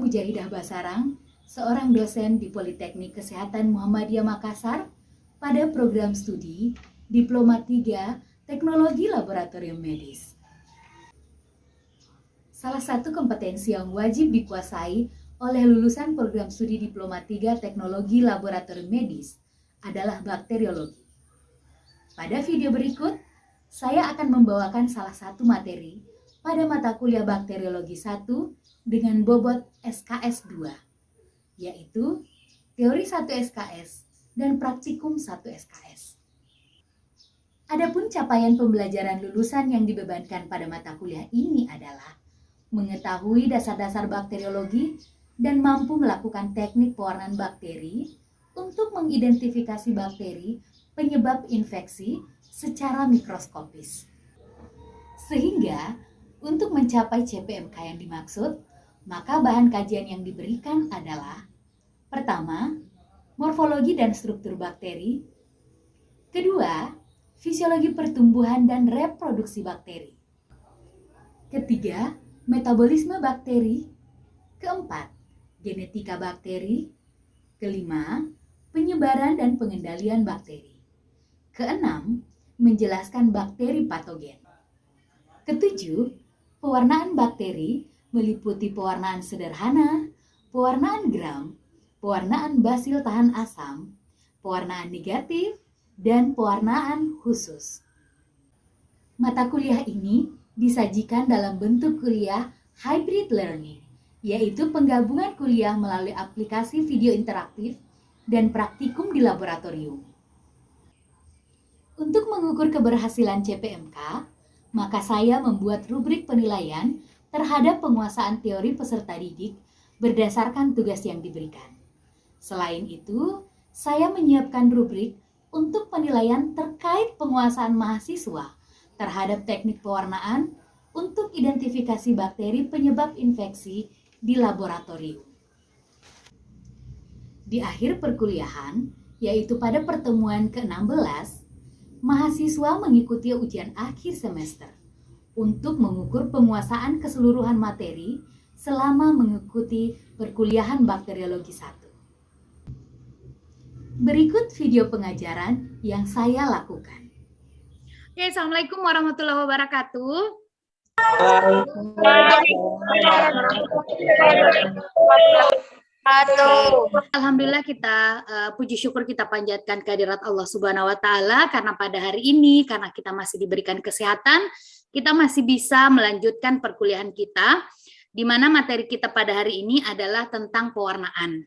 Mujahidah Basarang, seorang dosen di Politeknik Kesehatan Muhammadiyah Makassar pada program studi Diploma 3 Teknologi Laboratorium Medis. Salah satu kompetensi yang wajib dikuasai oleh lulusan program studi Diploma 3 Teknologi Laboratorium Medis adalah bakteriologi. Pada video berikut, saya akan membawakan salah satu materi pada mata kuliah Bakteriologi 1 dengan bobot SKS 2, yaitu Teori 1 SKS dan Praktikum 1 SKS. Adapun capaian pembelajaran lulusan yang dibebankan pada mata kuliah ini adalah mengetahui dasar-dasar bakteriologi dan mampu melakukan teknik pewarnaan bakteri untuk mengidentifikasi bakteri penyebab infeksi secara mikroskopis. Sehingga, untuk mencapai CPMK yang dimaksud, maka bahan kajian yang diberikan adalah: pertama, morfologi dan struktur bakteri; kedua, fisiologi pertumbuhan dan reproduksi bakteri; ketiga, metabolisme bakteri; keempat, genetika bakteri; kelima, penyebaran dan pengendalian bakteri; keenam, menjelaskan bakteri patogen; ketujuh, pewarnaan bakteri meliputi pewarnaan sederhana, pewarnaan gram, pewarnaan basil tahan asam, pewarnaan negatif, dan pewarnaan khusus. Mata kuliah ini disajikan dalam bentuk kuliah hybrid learning, yaitu penggabungan kuliah melalui aplikasi video interaktif dan praktikum di laboratorium. Untuk mengukur keberhasilan CPMK, maka saya membuat rubrik penilaian terhadap penguasaan teori peserta didik berdasarkan tugas yang diberikan. Selain itu, saya menyiapkan rubrik untuk penilaian terkait penguasaan mahasiswa terhadap teknik pewarnaan untuk identifikasi bakteri penyebab infeksi di laboratorium. Di akhir perkuliahan, yaitu pada pertemuan ke-16, mahasiswa mengikuti ujian akhir semester untuk mengukur penguasaan keseluruhan materi selama mengikuti perkuliahan Bakteriologi 1. Berikut video pengajaran yang saya lakukan. Oke, Assalamualaikum warahmatullahi wabarakatuh. Alhamdulillah kita puji syukur kita panjatkan kehadirat Allah Subhanahu wa taala karena pada hari ini, karena kita masih diberikan kesehatan, kita masih bisa melanjutkan perkuliahan kita, di mana materi kita pada hari ini adalah tentang pewarnaan.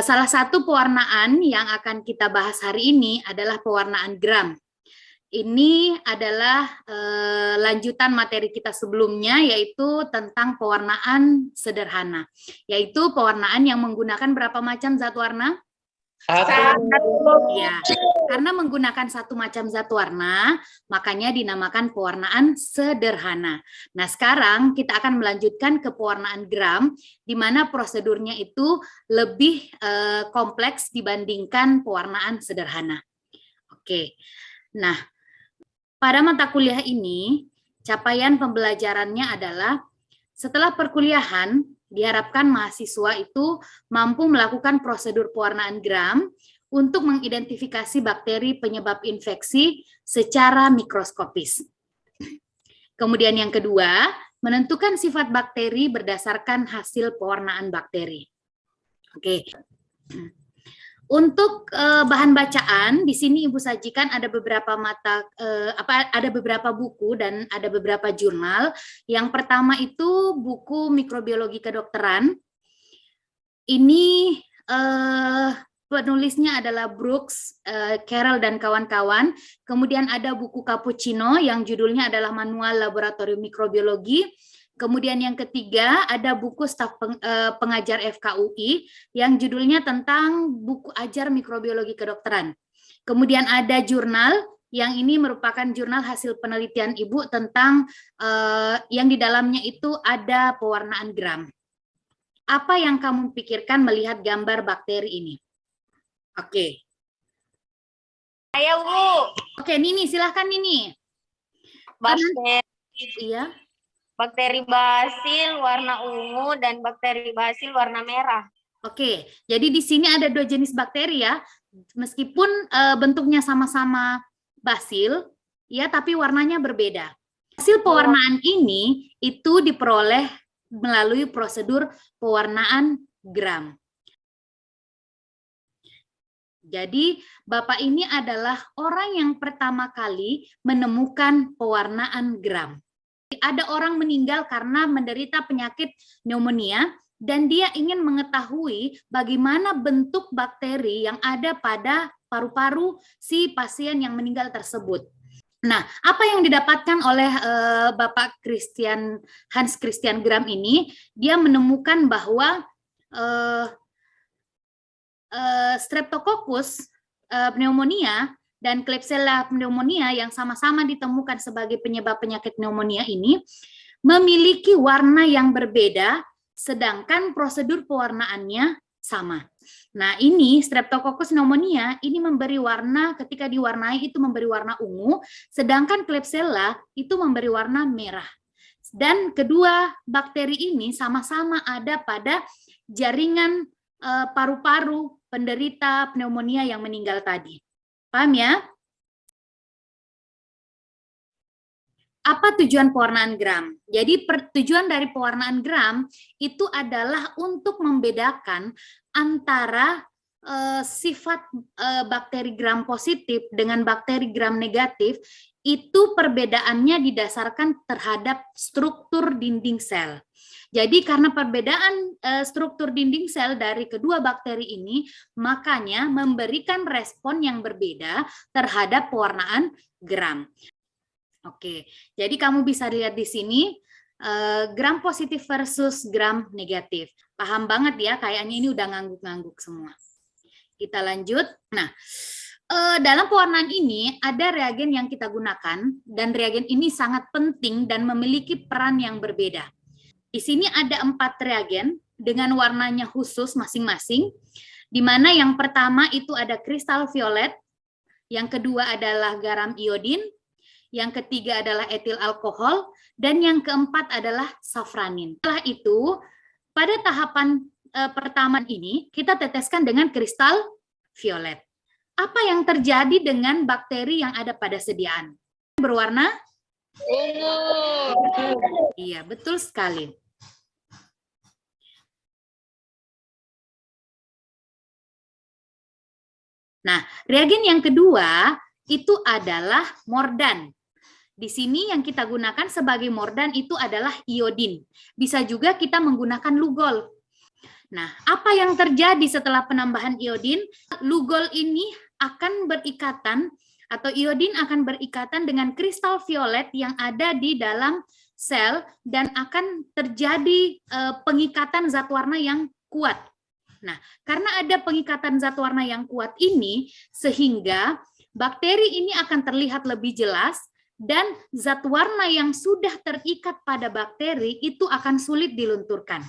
Salah satu pewarnaan yang akan kita bahas hari ini adalah pewarnaan gram. Ini adalah lanjutan materi kita sebelumnya, yaitu tentang pewarnaan sederhana, yaitu pewarnaan yang menggunakan berapa macam zat warna? Satu. Ya, karena menggunakan satu macam zat warna, makanya dinamakan pewarnaan sederhana. Nah, sekarang kita akan melanjutkan ke pewarnaan gram, di mana prosedurnya itu lebih kompleks dibandingkan pewarnaan sederhana. Oke, nah, pada mata kuliah ini, capaian pembelajarannya adalah setelah perkuliahan, diharapkan mahasiswa itu mampu melakukan prosedur pewarnaan gram untuk mengidentifikasi bakteri penyebab infeksi secara mikroskopis. Kemudian yang kedua, menentukan sifat bakteri berdasarkan hasil pewarnaan bakteri. Oke. Untuk bahan bacaan di sini Ibu sajikan ada beberapa ada beberapa buku dan ada beberapa jurnal. Yang pertama itu buku Mikrobiologi Kedokteran. Ini penulisnya adalah Brooks, Carroll dan kawan-kawan. Kemudian ada buku Cappuccino yang judulnya adalah Manual Laboratorium Mikrobiologi. Kemudian yang ketiga ada buku staf pengajar FKUI yang judulnya tentang buku ajar mikrobiologi kedokteran. Kemudian ada jurnal yang ini merupakan jurnal hasil penelitian Ibu tentang yang di dalamnya itu ada pewarnaan gram. Apa yang kamu pikirkan melihat gambar bakteri ini? Oke. Ayo, Bu. Oke, Nini, silahkan Nini. Bakteri. Iya. Bakteri basil warna ungu dan bakteri basil warna merah. Oke, jadi di sini ada 2 jenis bakteri ya. Meskipun bentuknya sama-sama basil, ya, tapi warnanya berbeda. Hasil pewarnaan ini itu diperoleh melalui prosedur pewarnaan Gram. Jadi, Bapak ini adalah orang yang pertama kali menemukan pewarnaan Gram. Ada orang meninggal karena menderita penyakit pneumonia, dan dia ingin mengetahui bagaimana bentuk bakteri yang ada pada paru-paru si pasien yang meninggal tersebut. Nah, apa yang didapatkan oleh Bapak Hans Christian Gram ini? Dia menemukan bahwa Streptococcus pneumonia dan Klebsiella pneumonia yang sama-sama ditemukan sebagai penyebab penyakit pneumonia ini memiliki warna yang berbeda, sedangkan prosedur pewarnaannya sama. Nah, ini Streptococcus pneumonia ini memberi warna, ketika diwarnai itu memberi warna ungu, sedangkan Klebsiella itu memberi warna merah. Dan kedua bakteri ini sama-sama ada pada jaringan paru-paru penderita pneumonia yang meninggal tadi. Paham ya? Apa tujuan pewarnaan Gram? Jadi tujuan dari pewarnaan Gram itu adalah untuk membedakan antara sifat bakteri Gram positif dengan bakteri Gram negatif. Itu perbedaannya didasarkan terhadap struktur dinding sel. Jadi karena perbedaan struktur dinding sel dari kedua bakteri ini, makanya memberikan respon yang berbeda terhadap pewarnaan Gram. Oke, jadi kamu bisa lihat di sini Gram positif versus Gram negatif. Paham banget ya, kayaknya ini udah ngangguk-ngangguk semua. Kita lanjut. Nah, dalam pewarnaan ini ada reagen yang kita gunakan, dan reagen ini sangat penting dan memiliki peran yang berbeda. Di sini ada 4 reagen dengan warnanya khusus masing-masing, di mana yang pertama itu ada kristal violet, yang kedua adalah garam iodin, yang ketiga adalah etil alkohol, dan yang keempat adalah safranin. Setelah itu, pada tahapan pertama ini, kita teteskan dengan kristal violet. Apa yang terjadi dengan bakteri yang ada pada sediaan? Berwarna ungu. Iya, betul sekali. Nah, reagen yang kedua itu adalah mordan. Di sini yang kita gunakan sebagai mordan itu adalah iodin. Bisa juga kita menggunakan lugol. Nah, apa yang terjadi setelah penambahan iodin? Lugol ini akan berikatan, atau iodin akan berikatan dengan kristal violet yang ada di dalam sel, dan akan terjadi pengikatan zat warna yang kuat. Nah, karena ada pengikatan zat warna yang kuat ini, sehingga bakteri ini akan terlihat lebih jelas, dan zat warna yang sudah terikat pada bakteri itu akan sulit dilunturkan.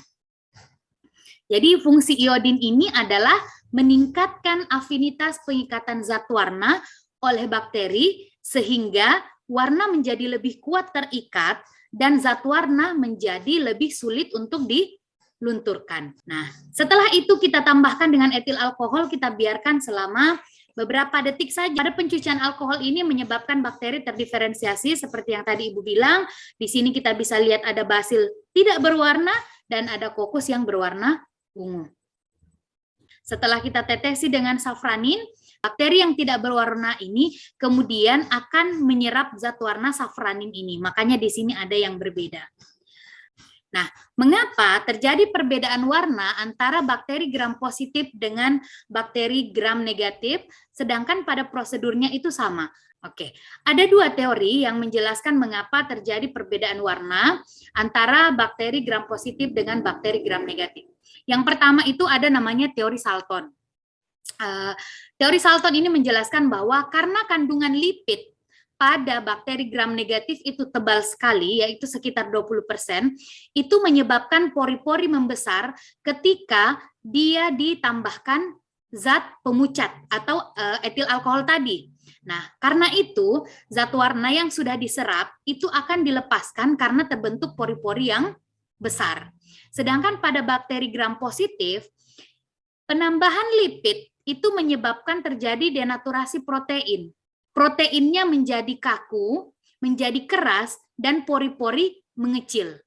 Jadi fungsi iodin ini adalah meningkatkan afinitas pengikatan zat warna oleh bakteri, sehingga warna menjadi lebih kuat terikat dan zat warna menjadi lebih sulit untuk dilunturkan. Nah, setelah itu kita tambahkan dengan etil alkohol, kita biarkan selama beberapa detik saja. Pada pencucian alkohol ini menyebabkan bakteri terdiferensiasi seperti yang tadi Ibu bilang. Di sini kita bisa lihat ada basil tidak berwarna dan ada kokus yang berwarna ungu. Setelah kita tetesi dengan safranin, bakteri yang tidak berwarna ini kemudian akan menyerap zat warna safranin ini. Makanya di sini ada yang berbeda. Nah, mengapa terjadi perbedaan warna antara bakteri gram positif dengan bakteri gram negatif, sedangkan pada prosedurnya itu sama? Oke, ada 2 teori yang menjelaskan mengapa terjadi perbedaan warna antara bakteri gram positif dengan bakteri gram negatif. Yang pertama itu ada namanya teori Salton. Teori Salton ini menjelaskan bahwa karena kandungan lipid pada bakteri gram negatif itu tebal sekali, yaitu sekitar 20%, itu menyebabkan pori-pori membesar ketika dia ditambahkan zat pemucat atau etil alkohol tadi. Nah, karena itu zat warna yang sudah diserap itu akan dilepaskan karena terbentuk pori-pori yang besar. Sedangkan pada bakteri gram positif, penambahan lipid itu menyebabkan terjadi denaturasi protein. Proteinnya menjadi kaku, menjadi keras, dan pori-pori mengecil.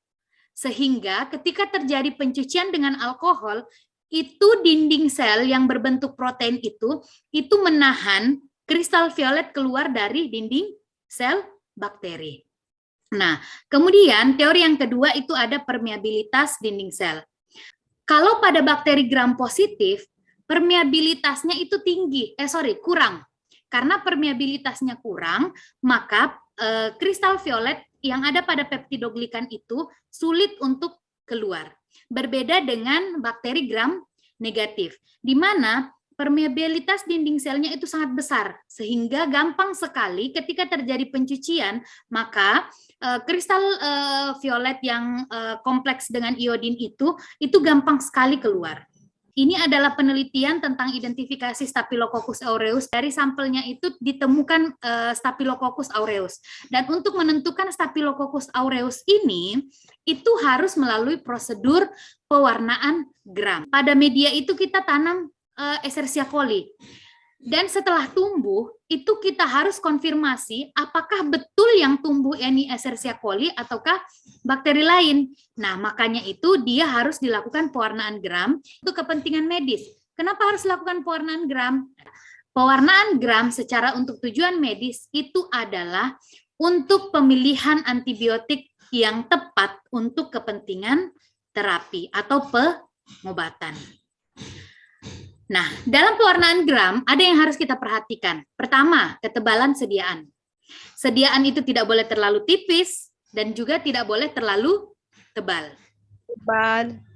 Sehingga ketika terjadi pencucian dengan alkohol, itu dinding sel yang berbentuk protein itu menahan kristal violet keluar dari dinding sel bakteri. Nah, kemudian teori yang kedua itu ada permeabilitas dinding sel. Kalau pada bakteri gram positif, permeabilitasnya itu kurang. Karena permeabilitasnya kurang, maka kristal violet yang ada pada peptidoglikan itu sulit untuk keluar. Berbeda dengan bakteri gram negatif, di mana permeabilitas dinding selnya itu sangat besar, sehingga gampang sekali ketika terjadi pencucian, maka kristal violet yang kompleks dengan iodin itu gampang sekali keluar. Ini adalah penelitian tentang identifikasi Staphylococcus aureus. Dari sampelnya itu ditemukan Staphylococcus aureus. Dan untuk menentukan Staphylococcus aureus ini, itu harus melalui prosedur pewarnaan gram. Pada media itu kita tanam Escherichia coli. Dan setelah tumbuh, itu kita harus konfirmasi apakah betul yang tumbuh ini Escherichia coli ataukah bakteri lain. Nah, makanya itu dia harus dilakukan pewarnaan gram untuk kepentingan medis. Kenapa harus dilakukan pewarnaan gram? Pewarnaan gram secara untuk tujuan medis itu adalah untuk pemilihan antibiotik yang tepat untuk kepentingan terapi atau pengobatan. Nah, dalam pewarnaan gram ada yang harus kita perhatikan. Pertama, ketebalan sediaan. Sediaan itu tidak boleh terlalu tipis dan juga tidak boleh terlalu tebal.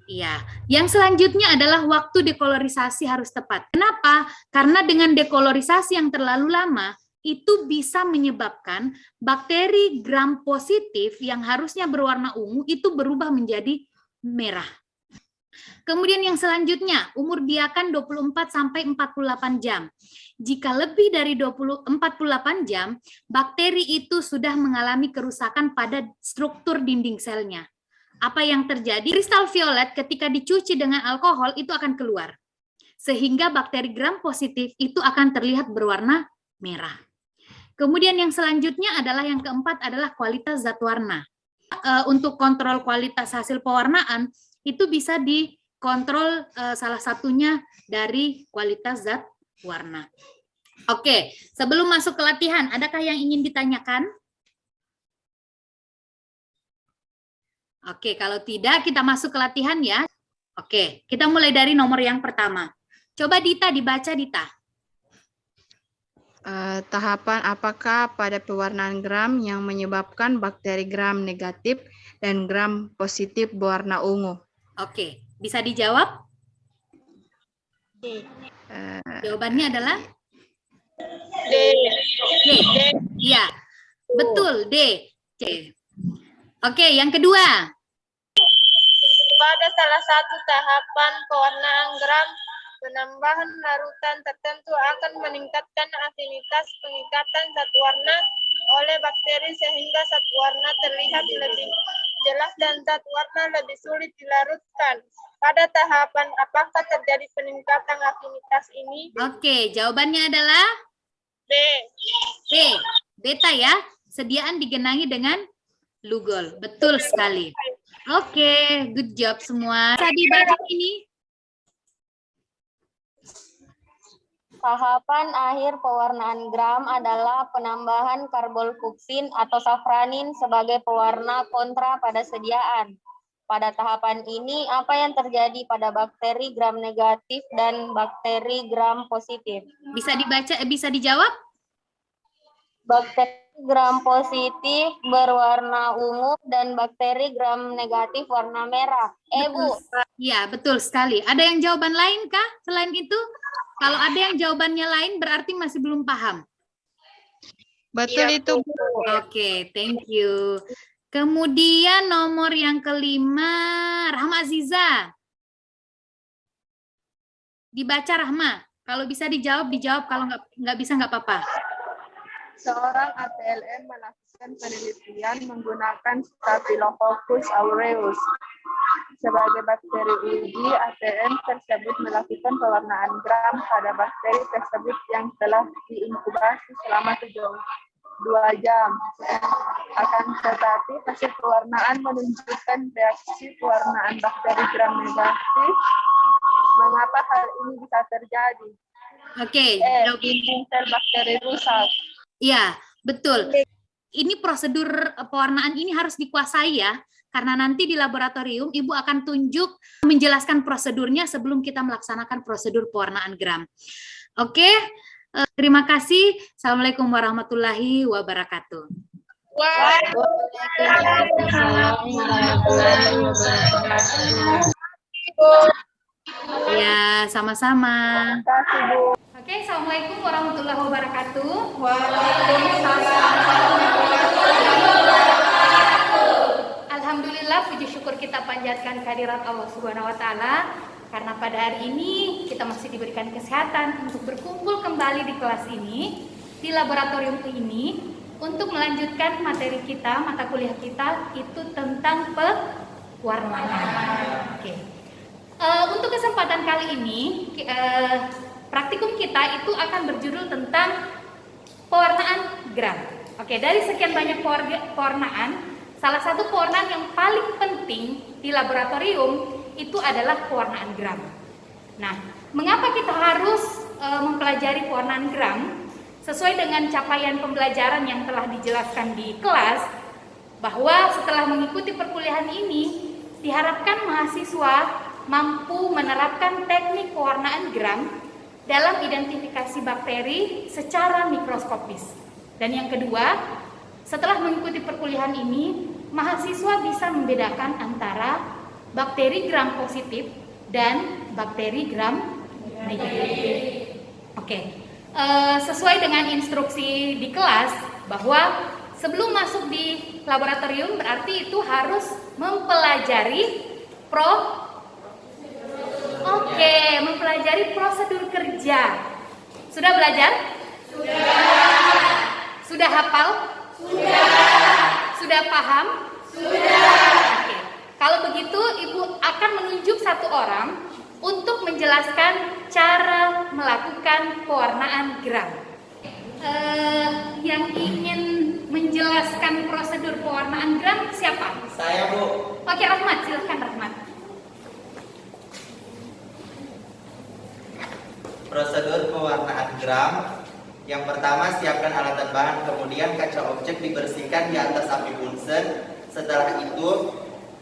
Iya. Yang selanjutnya adalah waktu dekolorisasi harus tepat. Kenapa? Karena dengan dekolorisasi yang terlalu lama itu bisa menyebabkan bakteri gram positif yang harusnya berwarna ungu itu berubah menjadi merah. Kemudian yang selanjutnya, umur biakan 24 sampai 48 jam. Jika lebih dari 48 jam, bakteri itu sudah mengalami kerusakan pada struktur dinding selnya. Apa yang terjadi? Kristal violet ketika dicuci dengan alkohol itu akan keluar. Sehingga bakteri gram positif itu akan terlihat berwarna merah. Kemudian yang selanjutnya adalah yang keempat adalah kualitas zat warna. Untuk kontrol kualitas hasil pewarnaan itu bisa dikontrol salah satunya dari kualitas zat warna. Oke, sebelum masuk ke latihan, adakah yang ingin ditanyakan? Oke, kalau tidak kita masuk ke latihan ya. Oke, kita mulai dari nomor yang pertama. Coba Dita dibaca, Dita. Tahapan apakah pada pewarnaan gram yang menyebabkan bakteri gram negatif dan gram positif berwarna ungu? Oke, bisa dijawab? Jawabannya adalah? D. Iya, betul, D. C. Oke, yang kedua. Pada salah satu tahapan pewarnaan gram, penambahan larutan tertentu akan meningkatkan afinitas pengikatan zat warna oleh bakteri sehingga zat warna terlihat lebih jelas dan zat warna lebih sulit dilarutkan. Pada tahapan apakah terjadi peningkatan afinitas ini? Oke, jawabannya adalah B. B. Beta ya. Sediaan digenangi dengan Lugol. Betul sekali. Oke, good job semua. Bisa dibaca ini. Tahapan akhir pewarnaan gram adalah penambahan karbol-fuksin atau safranin sebagai pewarna kontra pada sediaan. Pada tahapan ini, apa yang terjadi pada bakteri gram negatif dan bakteri gram positif? Bisa dibaca, bisa dijawab? Bakteri gram positif berwarna ungu dan bakteri gram negatif warna merah. Bu. Iya, betul sekali. Ada yang jawaban lain kah selain itu? Kalau ada yang jawabannya lain berarti masih belum paham. Betul itu, Bu. Oke, thank you. Kemudian nomor yang kelima, Rahma Aziza. Dibaca Rahma. Kalau bisa dijawab, dijawab. Kalau nggak bisa nggak apa-apa. Seorang ATLM melakukan penelitian menggunakan Staphylococcus aureus. Sebagai bakteri uji, ATM tersebut melakukan pewarnaan gram pada bakteri tersebut yang telah diinkubasi selama 2 jam. Akan tetapi, hasil pewarnaan menunjukkan reaksi pewarnaan bakteri gram negatif. Mengapa hal ini bisa terjadi? Oke, Dinding sel bakteri rusak. ya, betul. Ini prosedur pewarnaan ini harus dikuasai ya, karena nanti di laboratorium Ibu akan tunjuk menjelaskan prosedurnya sebelum kita melaksanakan prosedur pewarnaan gram. Oke, terima kasih. Assalamualaikum warahmatullahi wabarakatuh. Waalaikumsalam warahmatullahi wabarakatuh. Ya, sama-sama. Terima kasih, Bu. Oke, Assalamualaikum warahmatullahi wabarakatuh. Alhamdulillah, puji syukur kita panjatkan kehadirat Allah Subhanahu wa taala karena pada hari ini kita masih diberikan kesehatan untuk berkumpul kembali di kelas ini, di laboratorium ini untuk melanjutkan materi kita, mata kuliah kita itu tentang pewarnaan. Oke. Untuk kesempatan kali ini praktikum kita itu akan berjudul tentang pewarnaan gram. Oke, dari sekian banyak pewarnaan, salah satu pewarnaan yang paling penting di laboratorium itu adalah pewarnaan gram. Nah, mengapa kita harus mempelajari pewarnaan gram? Sesuai dengan capaian pembelajaran yang telah dijelaskan di kelas, bahwa setelah mengikuti perkuliahan ini, diharapkan mahasiswa mampu menerapkan teknik pewarnaan gram dalam identifikasi bakteri secara mikroskopis. Dan yang kedua, setelah mengikuti perkuliahan ini, mahasiswa bisa membedakan antara bakteri gram positif dan bakteri gram negatif. Oke, sesuai dengan instruksi di kelas bahwa sebelum masuk di laboratorium berarti itu harus mempelajari mempelajari prosedur kerja. Sudah belajar? Sudah hafal? Sudah paham? Oke. Kalau begitu, Ibu akan menunjuk satu orang untuk menjelaskan cara melakukan pewarnaan gram. Yang ingin menjelaskan prosedur pewarnaan gram siapa? Saya, Bu. Oke, Rahmat, silakan Rahmat. Prosedur pewarnaan gram. Yang pertama, siapkan alat dan bahan, kemudian kaca objek dibersihkan di atas api Bunsen. Setelah itu,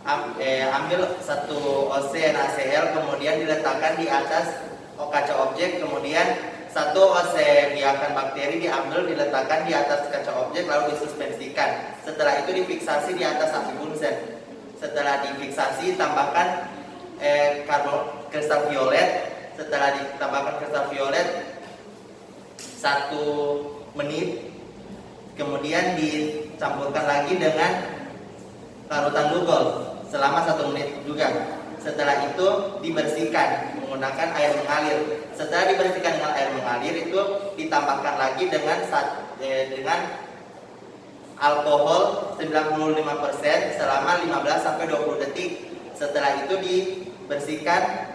ambil 1 OC NaCl, kemudian diletakkan di atas kaca objek, kemudian 1 OC biakan bakteri diambil, diletakkan di atas kaca objek, lalu disuspensikan. Setelah itu difiksasi di atas api Bunsen. Setelah difiksasi, tambahkan kristal violet. Setelah ditambahkan kristal violet 1 menit, kemudian dicampurkan lagi dengan larutan Lugol selama 1 menit juga. Setelah itu dibersihkan menggunakan air mengalir. Setelah dibersihkan dengan air mengalir itu ditambahkan lagi dengan alkohol 95% selama 15-20 detik. Setelah itu dibersihkan,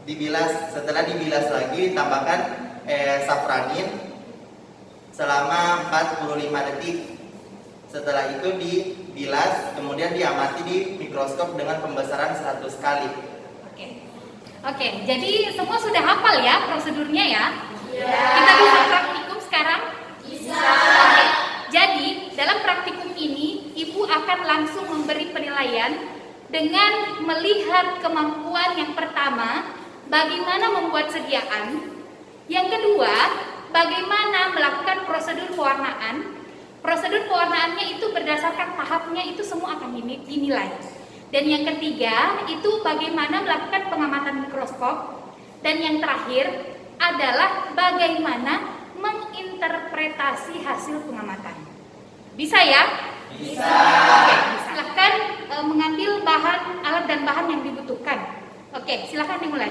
dibilas. Setelah dibilas lagi ditambahkan safranin selama 45 detik. Setelah itu dibilas, kemudian diamati di mikroskop dengan pembesaran 100 kali. Oke, jadi semua sudah hafal ya prosedurnya ya? Kita bisa praktikum sekarang? Bisa. Oke. Jadi dalam praktikum ini Ibu akan langsung memberi penilaian dengan melihat kemampuan yang pertama, bagaimana membuat sediaan. Yang kedua, bagaimana melakukan prosedur pewarnaan. Prosedur pewarnaannya itu berdasarkan tahapnya itu semua akan dinilai. Dan yang ketiga, itu bagaimana melakukan pengamatan mikroskop. Dan yang terakhir adalah bagaimana menginterpretasi hasil pengamatan. Bisa ya? Bisa. Oke, silahkan mengambil bahan, alat dan bahan yang dibutuhkan. Oke, silahkan dimulai.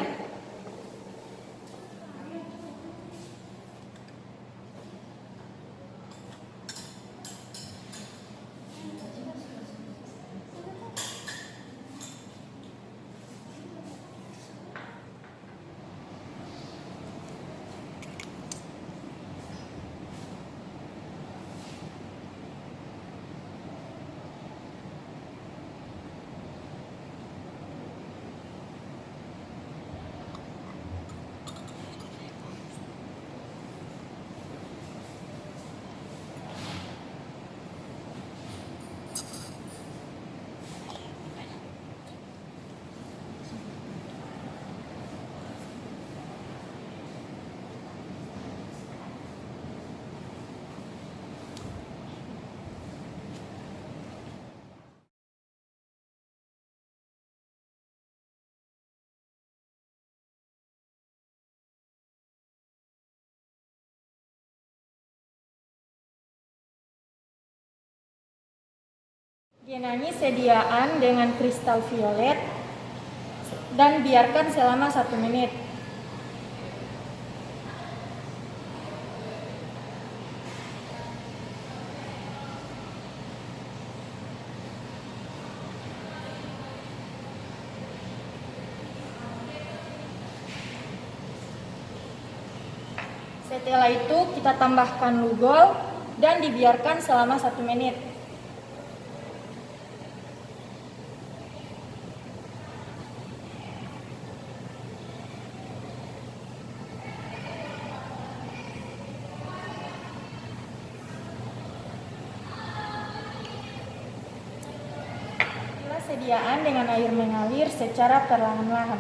Genangi sediaan dengan kristal violet dan biarkan selama 1 menit. Setelah itu kita tambahkan lugol dan dibiarkan selama 1 menit. Sediaan dengan air mengalir secara perlahan-lahan.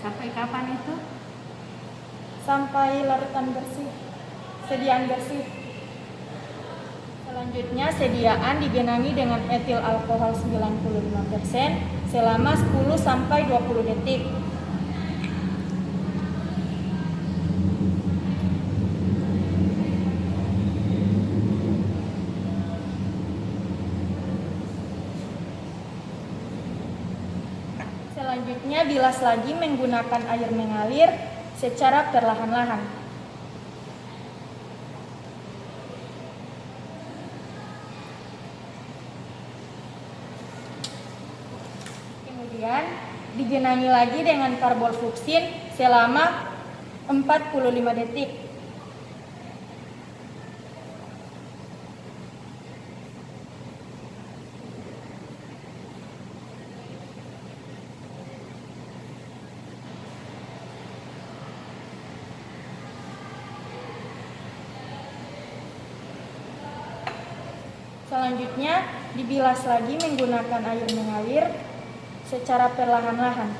Sampai kapan itu? Sampai larutan bersih, sediaan bersih. Selanjutnya sediaan digenangi dengan etil alkohol 95% selama 10-20 detik. Selanjutnya bilas lagi menggunakan air mengalir secara perlahan-lahan. Kemudian digenangi lagi dengan karbofluksin selama 45 detik. Selanjutnya dibilas lagi menggunakan air mengalir secara perlahan-lahan.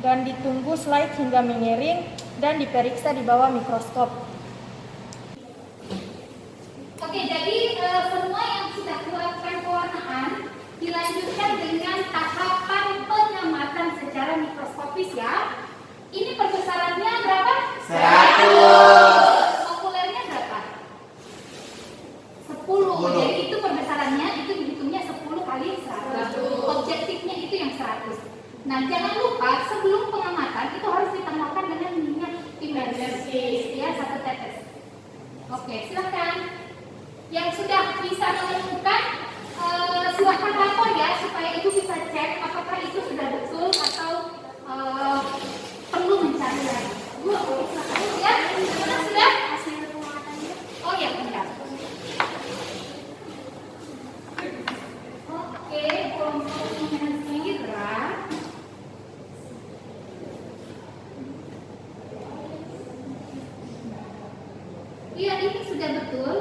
Dan ditunggu slide hingga mengering dan diperiksa di bawah mikroskop. Oke, jadi semua yang sudah melakukan pewarnaan dilanjutkan dengan tahapan pengamatan secara mikroskopis ya. Ini perbesarannya berapa? 100. Okulernya berapa? 10. Jadi itu perbesarannya itu dihitungnya 10 kali 100. Objektifnya itu yang 100. Nah, jangan lupa sebelum pengamatan itu harus ditambahkan dengan minyak imersis ya, 1 tetes. Oke, silakan. Yang sudah bisa menemukan silahkan lapor ya supaya ibu bisa cek apakah itu sudah betul atau perlu mencari lagi. Bu, silakan ya. Mana sudah? Oh ya, bentar. Oke, kelompoknya Zira. Iya, ini sudah betul.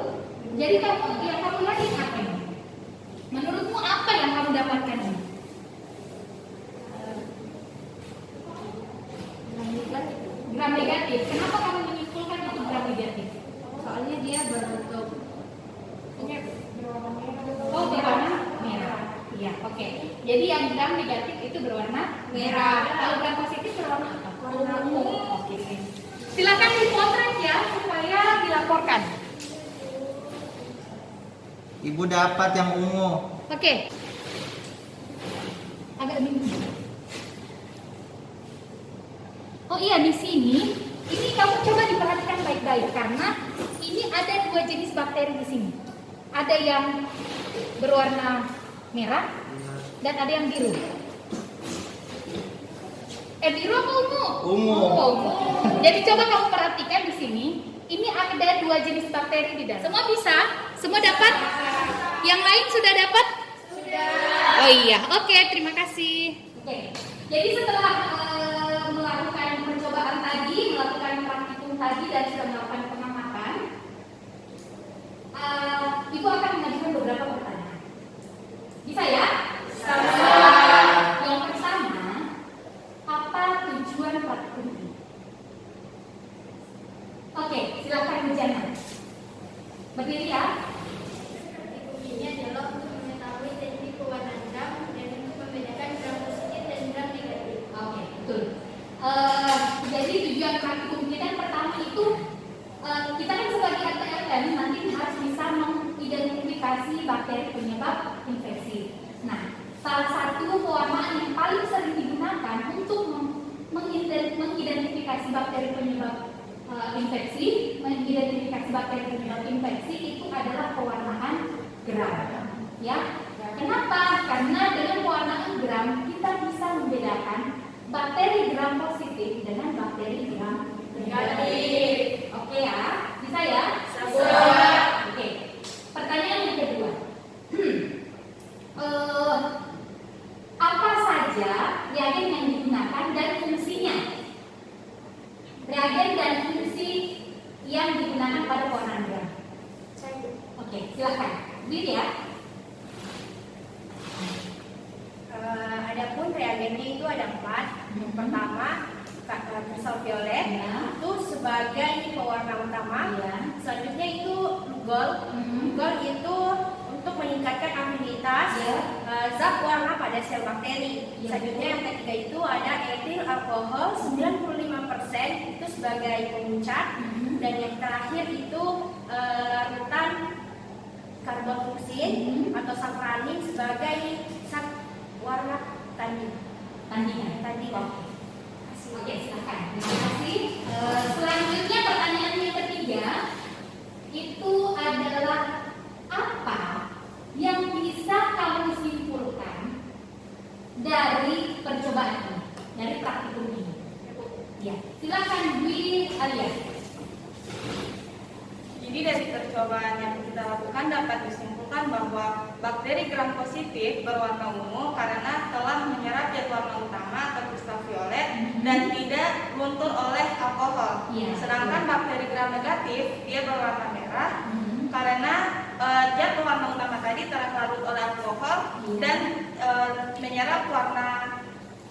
Jadi kamu yakin apa ini? Menurutmu apa yang kamu dapatkan ini? Gram negatif. Kenapa kamu menyimpulkan itu gram negatif? Soalnya dia berbentuk berwarna merah. Iya, oke. Jadi yang gram negatif itu berwarna merah. Kalau gram positif berwarna apa? Ungu. Oke. Silakan dipotret ya supaya dilaporkan. Ibu dapat yang ungu. Oke. Agak bingung. Oh iya, di sini, ini kamu coba diperhatikan baik-baik karena ini ada 2 jenis bakteri di sini. Ada yang berwarna merah dan ada yang biru. Biru apa ungu? Ungu. Ungu. Jadi coba kamu perhatikan di sini, ini ada 2 jenis bakteri di dalam. Semua bisa? Semua dapat? Yang lain sudah dapat? Sudah. Oh iya, oke, terima kasih. Oke. Jadi setelah melakukan percobaan tadi, melakukan praktikum tadi dan sudah melakukan pengamatan, Ibu akan mengajukan beberapa pertanyaan. Bisa ya? Bisa. Yang pertama, apa tujuan praktikum ini? Oke, silakan Bu Jana. Berdiri ya. Praktikum ini adalah untuk mengetahui teknik pewarnaan gram dan untuk membedakan gram positif dan gram negatif. Oke, betul. Jadi tujuan praktikum kita yang pertama itu kita kan sebagai RTM nanti harus bisa mengidentifikasi bakteri penyebab infeksi. Nah, salah satu pewarnaan yang paling sering digunakan untuk mengidentifikasi bakteri penyebab infeksi, itu adalah pewarnaan gram. Ya, kenapa? Karena dengan pewarnaan gram kita bisa membedakan bakteri gram positif dengan bakteri gram negatif. Oke ya, bisa ya? Bisa. Oke. Pertanyaan yang kedua. Apa saja reagen yang digunakan dan fungsinya? Reagen dan fungsi yang digunakan pada pewarnaan gram. Oke, silakan. Bid ya. Adapun reagennya itu ada 4. Yang pertama kristal violet itu sebagai pewarna utama. Selanjutnya itu lugol. Lugol itu untuk meningkatkan afinitas zat warna pada sel bakteri. Selanjutnya yang ketiga itu ada etil alkohol 95% itu sebagai pemuncat. Dan yang terakhir itu larutan karbonfluksin atau safranin sebagai zat warna tandingan. Oke, silakan. Terima kasih. Selanjutnya pertanyaan yang ketiga itu adalah apa yang bisa kamu simpulkan dari percobaan ini, dari praktikum ini? Ya, silakan Dwi Alia. Jadi dari percobaan yang kita lakukan dapat disimpulkan bahwa bakteri gram positif berwarna ungu karena telah menyerap zat warna utama atau kristal violet dan tidak luntur oleh alkohol. Sedangkan bakteri gram negatif dia berwarna merah karena zat warna utama tadi telah larut oleh alkohol dan menyerap warna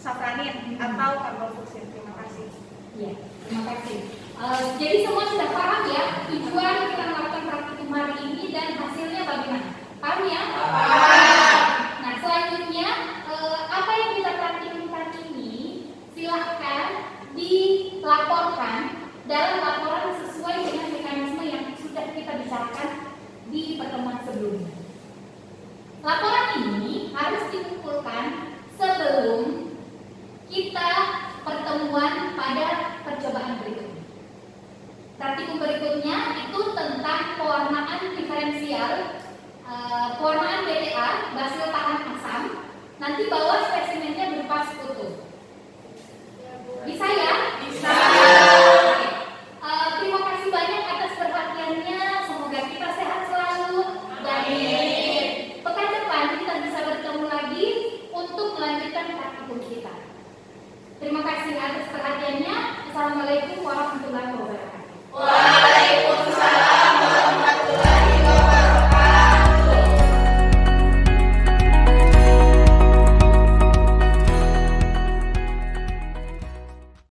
safranin atau karbonfluksin. Terima kasih. Ya, terima kasih. Jadi semua sudah paham ya tujuan kita melakukan praktikum hari ini dan hasilnya bagaimana? Paham ya? Paham. Nah, selanjutnya apa yang kita praktikumkan ini silahkan dilaporkan dalam laporan sesuai dengan mekanisme yang sudah kita bicarakan di pertemuan sebelumnya. Laporan ini harus dikumpulkan sebelum kita pertemuan pada percobaan berikutnya. Praktikum berikutnya itu tentang pewarnaan diferensial, pewarnaan BTA, basil tahan asam. Nanti bawa spesimennya berupa sekutu. Bisa ya? Bisa. Oke. Terima kasih banyak atas perhatiannya. Semoga kita sehat selalu. Dan pekan depan kita bisa bertemu lagi untuk melanjutkan praktikum kita. Terima kasih atas perhatiannya. Assalamualaikum warahmatullahi wabarakatuh.